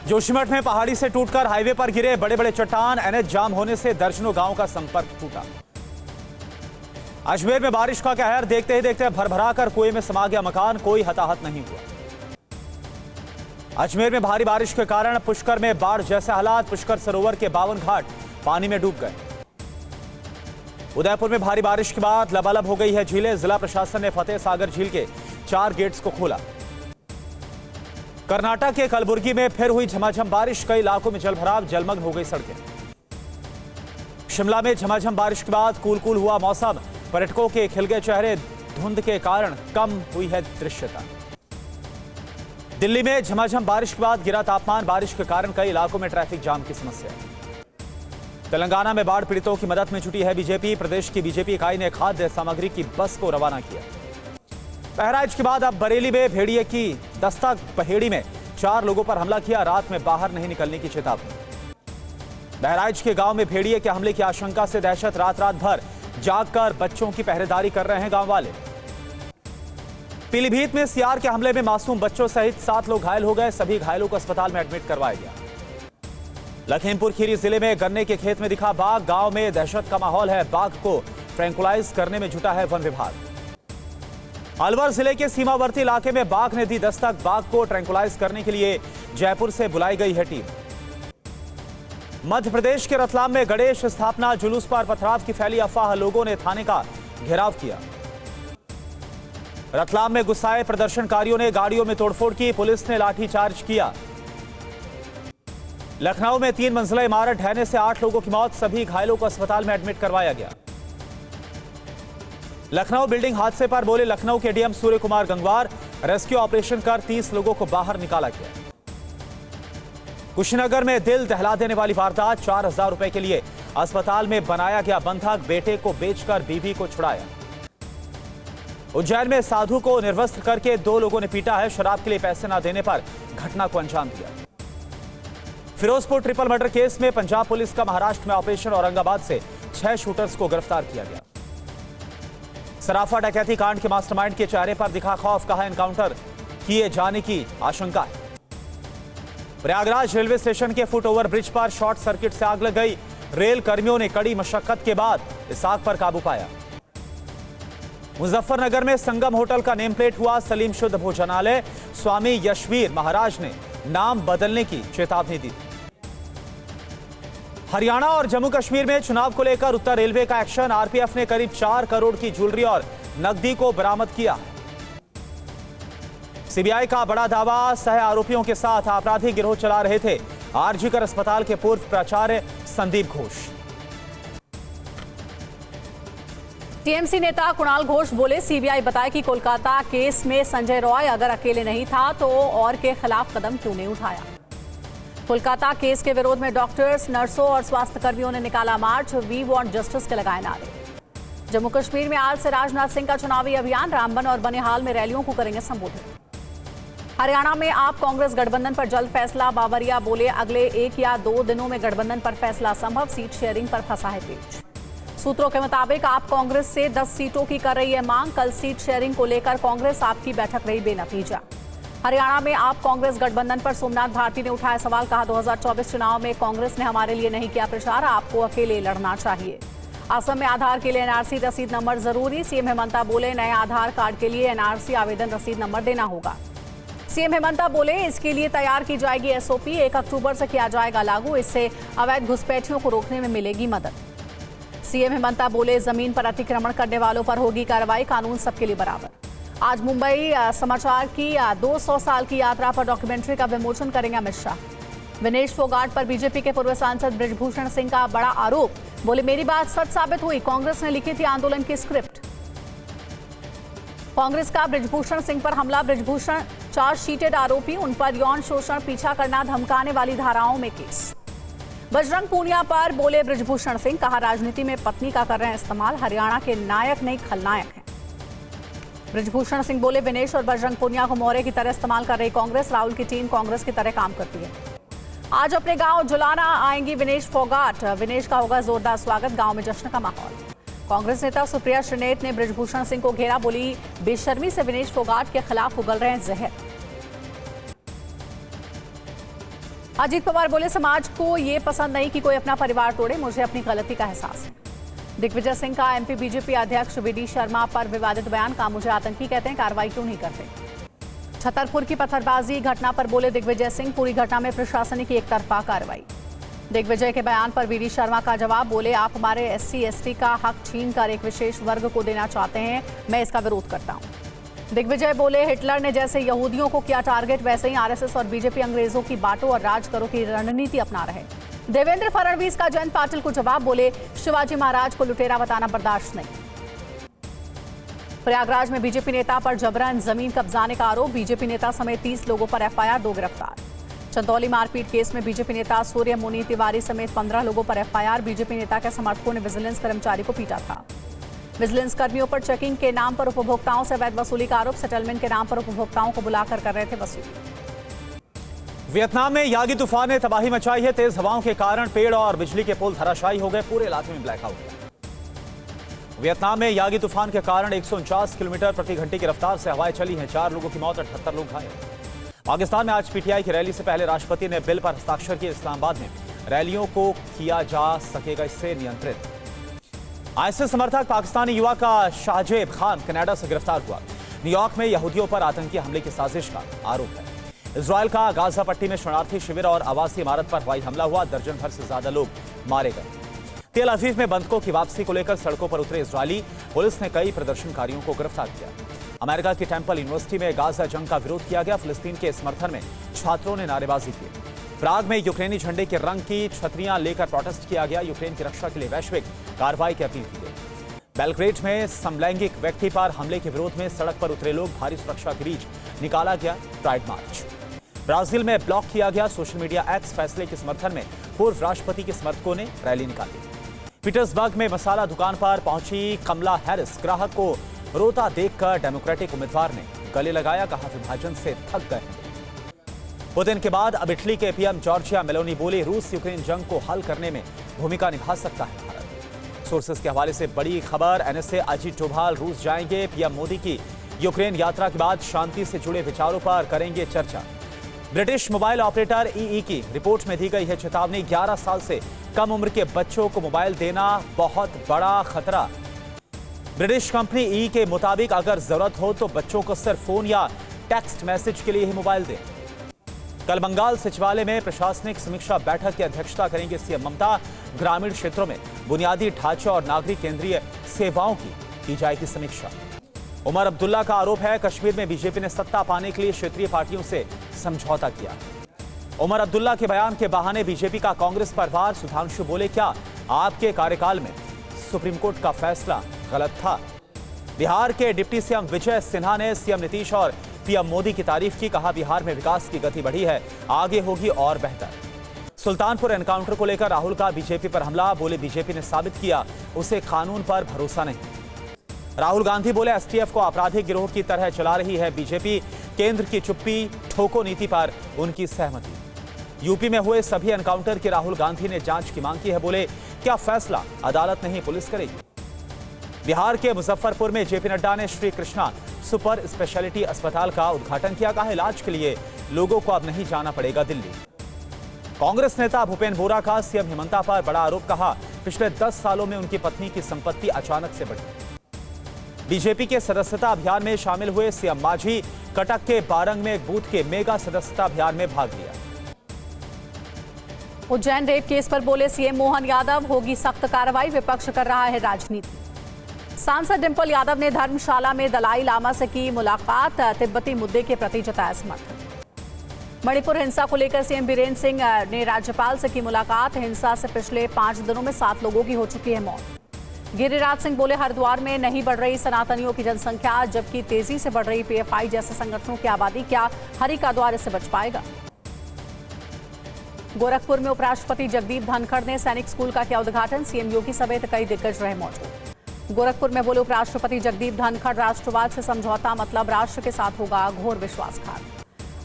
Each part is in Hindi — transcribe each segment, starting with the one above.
जोशीमठ में पहाड़ी से टूटकर हाईवे पर गिरे बड़े बड़े चट्टान, एनएच जाम होने से दर्जनों गांव का संपर्क टूटा। अजमेर में बारिश का कहर, देखते ही देखते भरभरा कर कुएं में समा गया मकान, कोई हताहत नहीं हुआ। अजमेर में भारी बारिश के कारण पुष्कर में बाढ़ जैसे हालात, पुष्कर सरोवर के 52 घाट पानी में डूब गए। उदयपुर में भारी बारिश के बाद लबालब हो गई है झीलें, जिला प्रशासन ने फतेह सागर झील के 4 गेट्स को खोला। कर्नाटक के कलबुर्गी में फिर हुई झमाझम बारिश, कई इलाकों में जलभराव, जलमग्न हो गई सड़कें। शिमला में झमाझम बारिश के बाद कूल कूल हुआ मौसम, पर्यटकों के खिल गए चेहरे, धुंध के कारण कम हुई है दृश्यता। दिल्ली में झमाझम बारिश के बाद गिरा तापमान, बारिश के कारण कई इलाकों में ट्रैफिक जाम की समस्या। तेलंगाना में बाढ़ पीड़ितों की मदद में जुटी है बीजेपी, प्रदेश की बीजेपी इकाई ने खाद्य सामग्री की बस को रवाना किया। बहराइच के बाद अब बरेली में भेड़िए की दस्तक, पहेड़ी में 4 लोगों पर हमला किया, रात में बाहर नहीं निकलने की चेतावनी। बहराइच के गांव में भेड़िए के हमले की आशंका से दहशत, रात भर जागकर बच्चों की पहरेदारी कर रहे हैं गांव वाले। पीलीभीत में सियार के हमले में मासूम बच्चों सहित 7 लोग घायल हो गए, सभी घायलों को अस्पताल में एडमिट करवाया गया। लखीमपुर खीरी जिले में गन्ने के खेत में दिखा बाघ, गांव में दहशत का माहौल है, बाघ को ट्रैंकुलाइज करने में जुटा है वन विभाग। अलवर जिले के सीमावर्ती इलाके में बाघ ने दी दस्तक, बाघ को ट्रैंकुलाइज करने के लिए जयपुर से बुलाई गई है टीम। मध्य प्रदेश के रतलाम में गणेश स्थापना जुलूस पर पथराव की फैली अफवाह, लोगों ने थाने का घेराव किया। रतलाम में गुस्साए प्रदर्शनकारियों ने गाड़ियों में तोड़फोड़ की, पुलिस ने लाठीचार्ज किया। लखनऊ में 3 मंजिला इमारत ढहने से 8 लोगों की मौत, सभी घायलों को अस्पताल में एडमिट करवाया गया। लखनऊ बिल्डिंग हादसे पर बोले लखनऊ के DM Surya Kumar Gangwar, rescue operation कर 30 लोगों को बाहर निकाला गया। कुशीनगर में दिल दहला देने वाली वारदात, 4000 रुपए के लिए अस्पताल में बनाया गया बंधक, बेटे को बेचकर बीवी को छुड़ाया। उज्जैन में साधु को निर्वस्त्र करके 2 लोगों ने पीटा है, शराब के लिए पैसे न देने पर घटना को अंजाम दिया। फिरोजपुर ट्रिपल मर्डर केस में पंजाब पुलिस का महाराष्ट्र में ऑपरेशन, औरंगाबाद से 6 शूटर्स को गिरफ्तार किया गया। सराफा डकैती कांड के मास्टरमाइंड के चेहरे पर दिखा खौफ, कहा एनकाउंटर किए जाने की आशंका है। प्रयागराज रेलवे स्टेशन के फुट ओवर ब्रिज पर शॉर्ट सर्किट से आग लग गई, रेल कर्मियों ने कड़ी मशक्कत के बाद इस आग पर काबू पाया। मुजफ्फरनगर में संगम होटल का नेम प्लेट हुआ सलीम शुद्ध भोजनालय, स्वामी यशवीर महाराज ने नाम बदलने की चेतावनी दी। हरियाणा और जम्मू कश्मीर में चुनाव को लेकर उत्तर रेलवे का एक्शन, आरपीएफ ने करीब 4 करोड़ की ज्वेलरी और नकदी को बरामद किया। सीबीआई का बड़ा दावा, सह आरोपियों के साथ आपराधिक गिरोह चला रहे थे आरजीकर अस्पताल के पूर्व प्राचार्य संदीप घोष। टीएमसी नेता कुणाल घोष बोले, सीबीआई बताए कि कोलकाता केस में संजय रॉय अगर अकेले नहीं था तो और के खिलाफ कदम क्यों नहीं उठाया। कोलकाता केस के विरोध में डॉक्टर्स, नर्सों और स्वास्थ्य कर्मियों ने निकाला मार्च, वी वांट जस्टिस के लगाए नारे। जम्मू कश्मीर में आज से राजनाथ सिंह का चुनावी अभियान, रामबन और बनिहाल में रैलियों को करेंगे संबोधित। हरियाणा में आप कांग्रेस गठबंधन पर जल्द फैसला, बाबरिया बोले अगले 1 या 2 दिनों में गठबंधन पर फैसला संभव, सीट शेयरिंग पर फंसा है पेच। सूत्रों के मुताबिक आप कांग्रेस से 10 सीटों की कर रही है मांग, कल सीट शेयरिंग को लेकर कांग्रेस आपकी बैठक रही बेनतीजा। हरियाणा में आप कांग्रेस गठबंधन पर सोमनाथ भारती ने उठाया सवाल, कहा 2024 चुनाव में कांग्रेस ने हमारे लिए नहीं किया प्रचार, आपको अकेले लड़ना चाहिए। असम में आधार के लिए एनआरसी रसीद नंबर जरूरी, सीएम हेमंता बोले नए आधार कार्ड के लिए एनआरसी आवेदन रसीद नंबर देना होगा। सीएम हेमंता बोले इसके लिए तैयार की जाएगी एसओपी, 1 अक्टूबर से किया जाएगा लागू, इससे अवैध घुसपैठियों को रोकने में मिलेगी मदद। सीएम हेमंता बोले जमीन पर अतिक्रमण करने वालों पर होगी कार्रवाई, कानून सबके लिए बराबर। आज मुंबई समाचार की 200 साल की यात्रा पर डॉक्यूमेंट्री का विमोचन करेंगे अमित शाह। विनेश फोगाट पर बीजेपी के पूर्व सांसद बृजभूषण सिंह का बड़ा आरोप, बोले मेरी बात सच साबित हुई, कांग्रेस ने लिखी थी आंदोलन की स्क्रिप्ट। कांग्रेस का बृजभूषण सिंह पर हमला, बृजभूषण चार्जशीटेड आरोपी, उन पर यौन शोषण, पीछा करना, धमकाने वाली धाराओं में केस। बजरंग पूनिया पर बोले बृजभूषण सिंह, कहा राजनीति में पत्नी का कर रहे हैं इस्तेमाल, हरियाणा के नायक नहीं खलनायक हैं। बृजभूषण सिंह बोले विनेश और बजरंग पूनिया को मोहरे की तरह इस्तेमाल कर रही कांग्रेस, राहुल की टीम कांग्रेस की तरह काम करती है। आज अपने गांव जुलाना आएंगी विनेश फोगाट, विनेश का होगा जोरदार स्वागत, गांव में जश्न का माहौल। कांग्रेस नेता सुप्रिया श्रीनेत ने बृजभूषण सिंह को घेरा, बोली बेशर्मी से विनेश फोगाट के खिलाफ उगल रहे हैं जहर। अजीत पवार बोले, समाज को ये पसंद नहीं कि कोई अपना परिवार तोड़े, मुझे अपनी गलती का एहसास है। दिग्विजय सिंह का एमपी बीजेपी अध्यक्ष वीडी शर्मा पर विवादित बयान का मुझे आतंकी कहते हैं, कार्रवाई क्यों नहीं करते। छतरपुर की पत्थरबाजी घटना पर बोले दिग्विजय सिंह, पूरी घटना में प्रशासन की एकतरफा कार्रवाई। दिग्विजय के बयान पर वीडी शर्मा का जवाब, बोले आप हमारे एससी एसटी का हक छीनकर एक विशेष वर्ग को देना चाहते हैं, मैं इसका विरोध करता हूं। दिग्विजय बोले, हिटलर ने जैसे यहूदियों को किया टारगेट, वैसे ही आरएसएस और बीजेपी अंग्रेजों की बांटो और राज करो की रणनीति अपना रहे। देवेंद्र फडणवीस का जयंत पाटिल को जवाब, बोले शिवाजी महाराज को लुटेरा बताना बर्दाश्त नहीं। प्रयागराज में बीजेपी नेता पर जबरन जमीन कब्जाने का आरोप, बीजेपी नेता समेत 30 लोगों पर एफआईआर, 2 गिरफ्तार। चंदौली मारपीट केस में बीजेपी नेता सूर्य मुनि तिवारी समेत 15 लोगों पर एफआईआर, बीजेपी नेता के समर्थकों ने विजिलेंस कर्मचारी को पीटा था। विजिलेंस कर्मियों पर चेकिंग के नाम पर उपभोक्ताओं से अवैध वसूली का आरोप, सेटलमेंट के नाम पर उपभोक्ताओं को बुलाकर कर रहे थे वसूली। वियतनाम में यागी तूफान ने तबाही मचाई है। तेज हवाओं के कारण पेड़ और बिजली के पुल धराशायी हो गए, पूरे इलाके में ब्लैकआउट है। वियतनाम में यागी तूफान के कारण 149 किलोमीटर प्रति घंटे की रफ्तार से हवाएं चली हैं, 4 लोगों की मौत, 78 लोग घायल। पाकिस्तान में आज पीटीआई की रैली से पहले राष्ट्रपति ने बिल पर हस्ताक्षर किए। इस्लामाबाद में रैलियों को किया जा सकेगा इससे नियंत्रित। आईएसआईएस समर्थक पाकिस्तानी युवा का शाहजेब खान कनाडा से गिरफ्तार हुआ। न्यूयॉर्क में यहूदियों पर आतंकी हमले की साजिश का आरोप है। इजरायल का गाजा पट्टी में शरणार्थी शिविर और आवासीय इमारत पर हवाई हमला हुआ, दर्जन भर से ज्यादा लोग मारे गए। तेल अवीव में बंधकों की वापसी को लेकर सड़कों पर उतरे इजरायली, पुलिस ने कई प्रदर्शनकारियों को गिरफ्तार किया। अमेरिका की टेम्पल यूनिवर्सिटी में गाजा जंग का विरोध किया गया, फिलिस्तीन के समर्थन में छात्रों ने नारेबाजी की। प्राग में यूक्रेनी झंडे के रंग की छतरियां लेकर प्रोटेस्ट किया गया, यूक्रेन की रक्षा के लिए वैश्विक कार्रवाई की अपील की गई। बेलग्रेड में समलैंगिक व्यक्ति पर हमले के विरोध में सड़क पर उतरे लोग, भारी सुरक्षा के बीच निकाला गया प्राइड मार्च। ब्राजील में ब्लॉक किया गया सोशल मीडिया एक्स, फैसले के समर्थन में पूर्व राष्ट्रपति के समर्थकों ने रैली निकाली। पीटर्सबर्ग में मसाला दुकान पर पहुंची कमला हैरिस, ग्राहक को रोता देखकर डेमोक्रेटिक उम्मीदवार ने गले लगाया, कहा विभाजन से थक गए। पुतिन के बाद अब इटली के पीएम जॉर्जिया मेलोनी बोले, रूस यूक्रेन जंग को हल करने में भूमिका निभा सकता है भारत। सोर्सेस के हवाले से बड़ी खबर, एनएसए अजीत डोभाल रूस जाएंगे, पीएम मोदी की यूक्रेन यात्रा के बाद शांति से जुड़े विचारों पर करेंगे चर्चा। ब्रिटिश मोबाइल ऑपरेटर ईई की रिपोर्ट में दी गई है चेतावनी, 11 साल से कम उम्र के बच्चों को मोबाइल देना बहुत बड़ा खतरा। ब्रिटिश कंपनी ई के मुताबिक अगर जरूरत हो तो बच्चों को सिर्फ फोन या टेक्स्ट मैसेज के लिए ही मोबाइल दें। कल बंगाल सचिवालय में प्रशासनिक समीक्षा बैठक की अध्यक्षता करेंगे सीएम ममता। ग्रामीण क्षेत्रों में बुनियादी ढांचे और नागरिक केंद्रीय सेवाओं की जाएगी समीक्षा। उमर अब्दुल्ला का आरोप है, कश्मीर में बीजेपी ने सत्ता पाने के लिए क्षेत्रीय पार्टियों से समझौता किया। उमर अब्दुल्ला के बयान के बहाने बीजेपी का कांग्रेस पर वार, सुधांशु बोले, क्या आपके कार्यकाल में सुप्रीम कोर्ट का फैसला गलत था। बिहार के डिप्टी सीएम विजय सिन्हा ने सीएम नीतीश और पीएम मोदी की तारीफ की, कहा बिहार में विकास की गति बढ़ी है, आगे होगी और बेहतर। सुल्तानपुर एनकाउंटर को लेकर राहुल का बीजेपी पर हमला, बोले बीजेपी ने साबित किया उसे कानून पर भरोसा नहीं। राहुल गांधी बोले एसटीएफ को आपराधिक गिरोह की तरह चला रही है बीजेपी, केंद्र की चुप्पी ठोको नीति पर उनकी सहमति। यूपी में हुए सभी एनकाउंटर की राहुल गांधी ने जांच की मांग की है, बोले क्या फैसला अदालत नहीं पुलिस करेगी। बिहार के मुजफ्फरपुर में जेपी नड्डा ने श्री कृष्णा सुपर स्पेशलिटी अस्पताल का उद्घाटन किया, कहा इलाज के लिए लोगों को अब नहीं जाना पड़ेगा दिल्ली। कांग्रेस नेता भूपेन बोरा का सीएम हेमंता पर बड़ा आरोप, कहा पिछले 10 सालों में उनकी पत्नी की संपत्ति अचानक से बढ़ी। बीजेपी के सदस्यता अभियान में शामिल हुए सीएम मांझी, कटक के बारंग में एक बूथ के मेगा सदस्यता अभियान में भाग लिया। उज्जैन रेप केस पर बोले सीएम मोहन यादव, होगी सख्त कार्रवाई, विपक्ष कर रहा है राजनीति। सांसद डिंपल यादव ने धर्मशाला में दलाई लामा से की मुलाकात, तिब्बती मुद्दे के प्रति जताया समर्थन। मणिपुर हिंसा को लेकर सीएम बीरेंद्र सिंह ने राज्यपाल से की मुलाकात, हिंसा से पिछले 5 दिनों में 7 लोगों की हो चुकी है मौत। गिरिराज सिंह बोले हरिद्वार में नहीं बढ़ रही सनातनियों की जनसंख्या, जबकि तेजी से बढ़ रही पीएफआई जैसे संगठनों की आबादी, क्या हरि का द्वार इससे बच पाएगा। गोरखपुर में उपराष्ट्रपति जगदीप धनखड़ ने सैनिक स्कूल का किया उद्घाटन, सीएम योगी समेत कई दिग्गज रहे मौजूद। गोरखपुर में बोले उपराष्ट्रपति जगदीप धनखड़, राष्ट्रवाद से समझौता मतलब राष्ट्र के साथ होगा घोर विश्वासघात।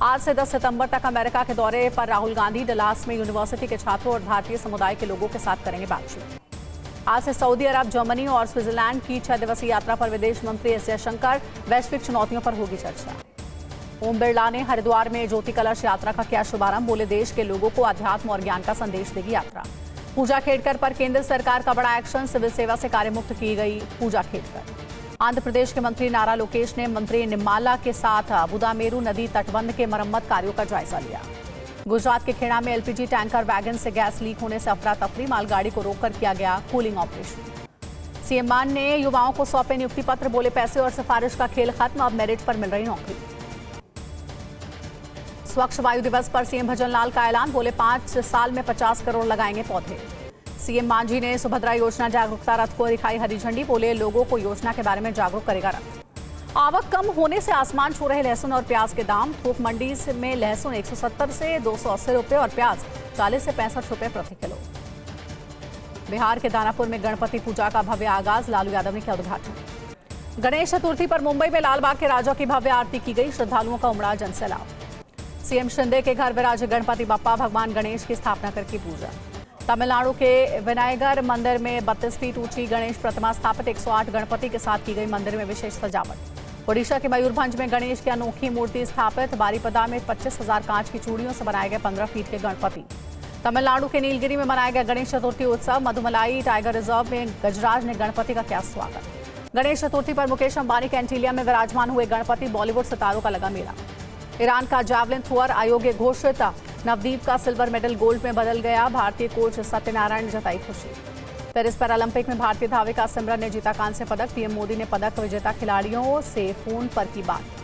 आज से 10 सितंबर तक अमेरिका के दौरे पर राहुल गांधी डलास में यूनिवर्सिटी के छात्रों और भारतीय समुदाय के लोगों के साथ करेंगे बातचीत। आज से सऊदी अरब, जर्मनी और स्विट्जरलैंड की 6 दिवसीय यात्रा पर विदेश मंत्री एस जयशंकर, वैश्विक चुनौतियों पर होगी चर्चा। ओम बिरला ने हरिद्वार में ज्योति कलश यात्रा का किया शुभारंभ। बोले, देश के लोगों को अध्यात्म और ज्ञान का संदेश देगी यात्रा। पूजा खेड़कर पर केंद्र सरकार का बड़ा एक्शन, सिविल सेवा से कार्यमुक्त की गई पूजा खेड़कर। आंध्र प्रदेश के मंत्री नारा लोकेश ने मंत्री निम्माला के साथ बुदामेरू नदी तटबंध के मरम्मत कार्यों का जायजा लिया। गुजरात के खेड़ा में एलपीजी टैंकर वैगन से गैस लीक होने से अफरा तफरी, मालगाड़ी को रोककर किया गया कूलिंग ऑपरेशन। सीएम मान ने युवाओं को सौंपे नियुक्ति पत्र। बोले, पैसे और सिफारिश का खेल खत्म, अब मेरिट पर मिल रही नौकरी। स्वच्छ वायु दिवस पर सीएम भजनलाल का ऐलान। बोले, 5 साल में 50 करोड़ लगाएंगे पौधे। सीएम मांझी ने सुभद्रा योजना जागरूकता रथ को दिखाई हरी झंडी। बोले, लोगों को योजना के बारे में जागरूक करेगा रथ। आवक कम होने से आसमान छू रहे लहसुन और प्याज के दाम। थोक मंडी में लहसुन 170 से 280 रुपए और प्याज 40 से 65 रुपए प्रति किलो। बिहार के दानापुर में गणपति पूजा का भव्य आगाज, लालू यादव ने किया उद्घाटन। गणेश चतुर्थी पर मुंबई में लालबाग के राजा की भव्य आरती की गई, श्रद्धालुओं का उमड़ा जनसैलाब। सीएम शिंदे के घर विराजे गणपति बप्पा, भगवान गणेश की स्थापना करके पूजा। तमिलनाडु के विनायगर मंदिर में 32 फीट ऊंची गणेश प्रतिमा स्थापित, 108 गणपति के साथ की गई मंदिर में विशेष सजावट। ओडिशा के मयूरभंज में गणेश की अनोखी मूर्ति स्थापित, बारीपदा में 25,000 कांच की चूड़ियों से बनाए गए 15 फीट के गणपति। तमिलनाडु के नीलगिरी में मनाया गया गणेश चतुर्थी उत्सव, मधुमलाई टाइगर रिजर्व में गजराज ने गणपति का किया स्वागत। गणेश चतुर्थी पर मुकेश अंबानी के एंटीलिया में विराजमान हुए गणपति, बॉलीवुड सितारों का लगा मेला। ईरान का जावलिन थ्रोअर अयोग्य घोषित, नवदीप का सिल्वर मेडल गोल्ड में बदल गया, भारतीय कोच सत्यनारायण ने जताई खुशी। पेरिस पैरालंपिक में भारतीय धाविका सिमरन ने जीता कांस्य पदक, पीएम मोदी ने पदक विजेता खिलाड़ियों से फोन पर की बात।